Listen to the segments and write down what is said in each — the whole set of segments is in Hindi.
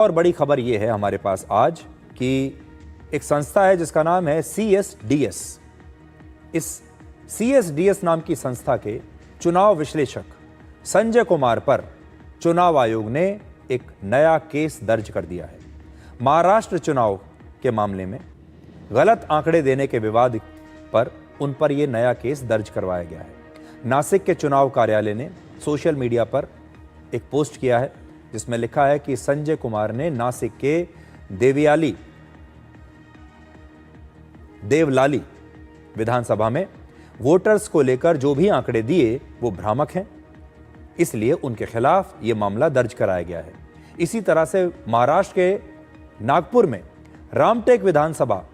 और बड़ी खबर यह है हमारे पास आज कि एक संस्था है जिसका नाम है CSDS। इस CSDS नाम की संस्था के चुनाव विश्लेषक संजय कुमार पर चुनाव आयोग ने एक नया केस दर्ज कर दिया है। महाराष्ट्र चुनाव के मामले में गलत आंकड़े देने के विवाद पर उन पर यह नया केस दर्ज करवाया गया है। नासिक के चुनाव कार्यालय ने सोशल मीडिया पर एक पोस्ट किया है जिसमें लिखा है कि संजय कुमार ने नासिक के देवलाली विधानसभा में वोटर्स को लेकर जो भी आंकड़े दिए वो भ्रामक हैं, इसलिए उनके खिलाफ यह मामला दर्ज कराया गया है। इसी तरह से महाराष्ट्र के नागपुर में रामटेक विधानसभा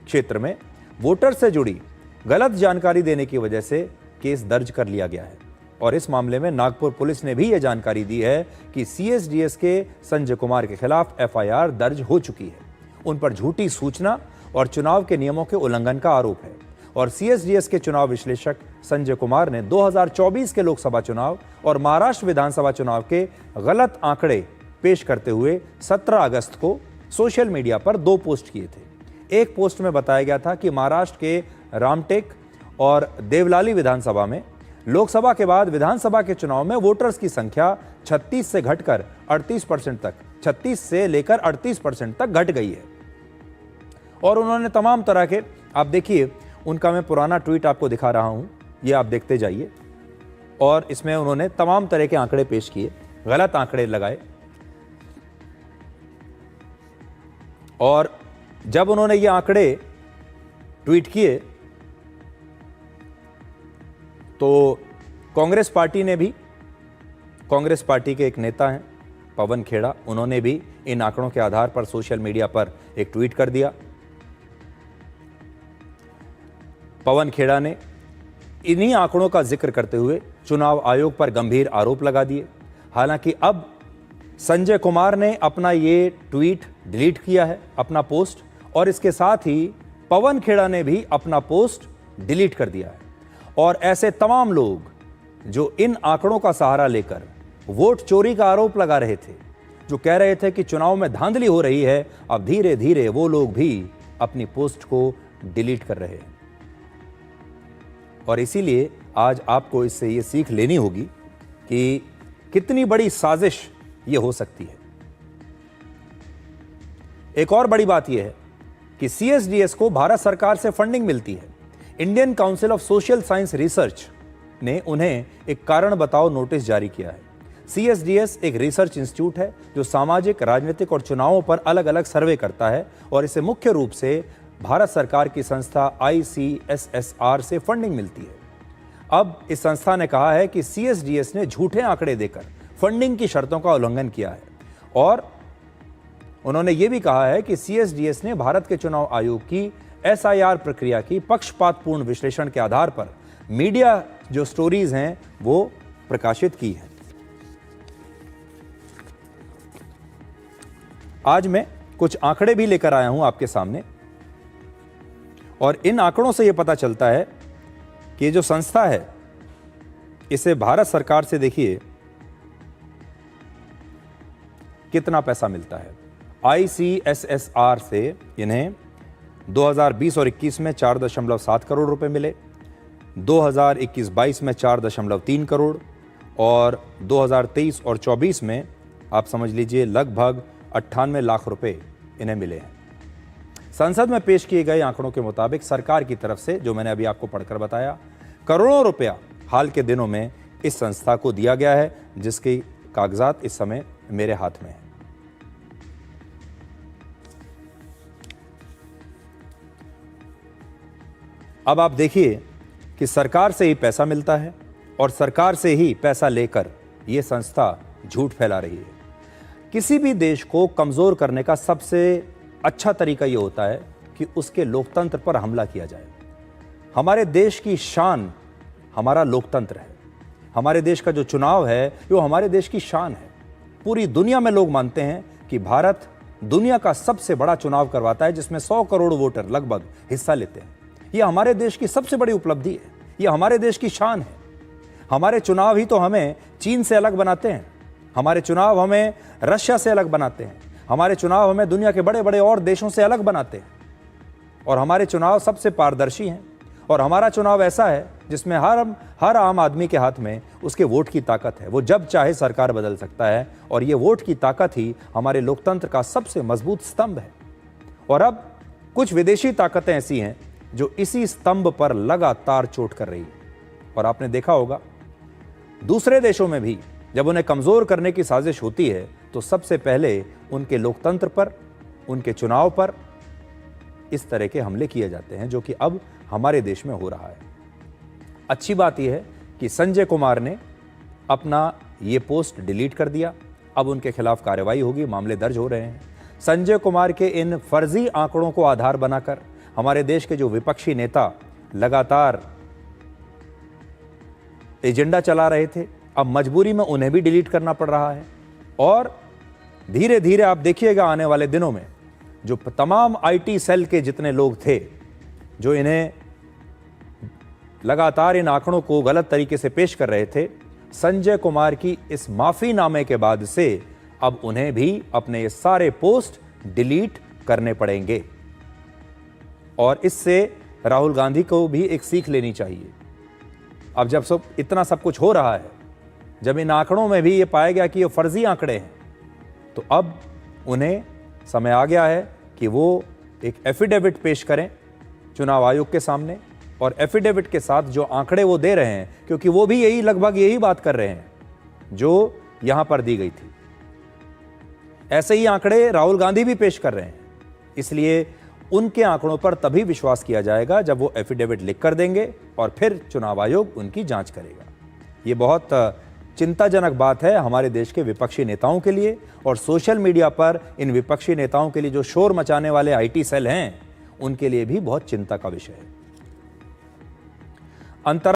क्षेत्र में वोटर से जुड़ी गलत जानकारी देने की वजह से केस दर्ज कर लिया गया है और इस मामले में नागपुर पुलिस ने भी यह जानकारी दी है कि CSDS के संजय कुमार के खिलाफ FIR दर्ज हो चुकी है। उन पर झूठी सूचना और चुनाव के नियमों के उल्लंघन का आरोप है और CSDS के चुनाव विश्लेषक संजय कुमार ने 2024 के लोकसभा चुनाव और महाराष्ट्र विधानसभा चुनाव के गलत आंकड़े पेश करते हुए 17 अगस्त को सोशल मीडिया पर 2 पोस्ट किए थे। एक पोस्ट में बताया गया था कि महाराष्ट्र के रामटेक और देवलाली विधानसभा में लोकसभा के बाद विधानसभा के चुनाव में वोटर्स की संख्या 36 से घटकर 38% तक 36 से लेकर 38% तक घट गई है। और उन्होंने तमाम तरह के, आप देखिए उनका मैं पुराना ट्वीट आपको दिखा रहा हूं, ये आप देखते जाइए। और इसमें उन्होंने तमाम तरह के आंकड़े पेश किए, गलत आंकड़े लगाए। और जब उन्होंने ये आंकड़े ट्वीट किए तो कांग्रेस पार्टी ने भी, कांग्रेस पार्टी के एक नेता हैं पवन खेड़ा, उन्होंने भी इन आंकड़ों के आधार पर सोशल मीडिया पर एक ट्वीट कर दिया। पवन खेड़ा ने इन्हीं आंकड़ों का जिक्र करते हुए चुनाव आयोग पर गंभीर आरोप लगा दिए। हालांकि अब संजय कुमार ने अपना ये ट्वीट डिलीट किया है, अपना पोस्ट, और इसके साथ ही पवन खेड़ा ने भी अपना पोस्ट डिलीट कर दिया है। और ऐसे तमाम लोग जो इन आंकड़ों का सहारा लेकर वोट चोरी का आरोप लगा रहे थे, जो कह रहे थे कि चुनाव में धांधली हो रही है, अब धीरे धीरे वो लोग भी अपनी पोस्ट को डिलीट कर रहे हैं। और इसीलिए आज आपको इससे ये सीख लेनी होगी कि कितनी बड़ी साजिश ये हो सकती है। एक और बड़ी बात यह है कि CSDS को भारत सरकार से फंडिंग मिलती है। Indian council of social science research ने उन्हें एक कारण बताओ नोटिस जारी किया है। CSDS एक रिसर्च इंस्टीट्यूट है जो सामाजिक, राजनीतिक और चुनावों पर अलग अलग सर्वे करता है और इसे मुख्य रूप से भारत सरकार की संस्था ICSSR से फंडिंग मिलती है। अब इस संस्था ने कहा है कि CSDS ने झूठे आंकड़े देकर फंडिंग की शर्तों का उल्लंघन किया है और उन्होंने ये भी कहा है कि CSDS ने भारत के चुनाव आयोग की SIR प्रक्रिया की पक्षपातपूर्ण विश्लेषण के आधार पर मीडिया जो स्टोरीज हैं वो प्रकाशित की है। आज मैं कुछ आंकड़े भी लेकर आया हूं आपके सामने और इन आंकड़ों से यह पता चलता है कि जो संस्था है इसे भारत सरकार से देखिए कितना पैसा मिलता है। ICSSR से इन्हें 2020 और 21 में 4.7 करोड़ रुपए मिले, 2021-22 में 4.3 करोड़ और 2023 और 24 में आप समझ लीजिए लगभग 98 लाख रुपए इन्हें मिले हैं। संसद में पेश किए गए आंकड़ों के मुताबिक सरकार की तरफ से, जो मैंने अभी आपको पढ़कर बताया, करोड़ों रुपया हाल के दिनों में इस संस्था को दिया गया है, जिसके कागजात इस समय मेरे हाथ में हैं। अब आप देखिए कि सरकार से ही पैसा मिलता है और सरकार से ही पैसा लेकर यह संस्था झूठ फैला रही है। किसी भी देश को कमजोर करने का सबसे अच्छा तरीका यह होता है कि उसके लोकतंत्र पर हमला किया जाए। हमारे देश की शान हमारा लोकतंत्र है। हमारे देश का जो चुनाव है वो हमारे देश की शान है। पूरी दुनिया में लोग मानते हैं कि भारत दुनिया का सबसे बड़ा चुनाव करवाता है जिसमें 100 करोड़ वोटर लगभग हिस्सा लेते हैं। यह हमारे देश की सबसे बड़ी उपलब्धि है, यह हमारे देश की शान है। हमारे चुनाव ही तो हमें चीन से अलग बनाते हैं, हमारे चुनाव हमें रशिया से अलग बनाते हैं, हमारे चुनाव हमें दुनिया के बड़े बड़े और देशों से अलग बनाते हैं, और हमारे चुनाव सबसे पारदर्शी हैं। और हमारा चुनाव ऐसा है जिसमें हर आम आदमी के हाथ में उसके वोट की ताकत है। वो जब चाहे सरकार बदल सकता है, और ये वोट की ताकत ही हमारे लोकतंत्र का सबसे मजबूत स्तंभ है। और अब कुछ विदेशी ताकतें ऐसी हैं जो इसी स्तंभ पर लगातार चोट कर रही है। और आपने देखा होगा दूसरे देशों में भी जब उन्हें कमजोर करने की साजिश होती है तो सबसे पहले उनके लोकतंत्र पर, उनके चुनाव पर इस तरह के हमले किए जाते हैं, जो कि अब हमारे देश में हो रहा है। अच्छी बात यह है कि संजय कुमार ने अपना ये पोस्ट डिलीट कर दिया। अब उनके खिलाफ कार्रवाई होगी, मामले दर्ज हो रहे हैं। संजय कुमार के इन फर्जी आंकड़ों को आधार बनाकर हमारे देश के जो विपक्षी नेता लगातार एजेंडा चला रहे थे, अब मजबूरी में उन्हें भी डिलीट करना पड़ रहा है। और धीरे धीरे आप देखिएगा आने वाले दिनों में जो तमाम आईटी सेल के जितने लोग थे जो इन्हें लगातार इन आंकड़ों को गलत तरीके से पेश कर रहे थे, संजय कुमार की इस माफीनामे के बाद से अब उन्हें भी अपने ये सारे पोस्ट डिलीट करने पड़ेंगे। और इससे राहुल गांधी को भी एक सीख लेनी चाहिए। अब जब इतना सब कुछ हो रहा है, जब इन आंकड़ों में भी ये पाया गया कि ये फर्जी आंकड़े हैं, तो अब उन्हें समय आ गया है कि वो एक एफिडेविट पेश करें चुनाव आयोग के सामने। और एफिडेविट के साथ जो आंकड़े वो दे रहे हैं, क्योंकि वो भी लगभग यही बात कर रहे हैं जो यहां पर दी गई थी, ऐसे ही आंकड़े राहुल गांधी भी पेश कर रहे हैं। इसलिए उनके आंकड़ों पर तभी विश्वास किया जाएगा जब वो एफिडेविट लिख कर देंगे और फिर चुनाव आयोग उनकी जांच करेगा। ये बहुत चिंताजनक बात है हमारे देश के विपक्षी नेताओं के लिए, और सोशल मीडिया पर इन विपक्षी नेताओं के लिए जो शोर मचाने वाले आईटी सेल हैं, उनके लिए भी बहुत चिंता का विषय है।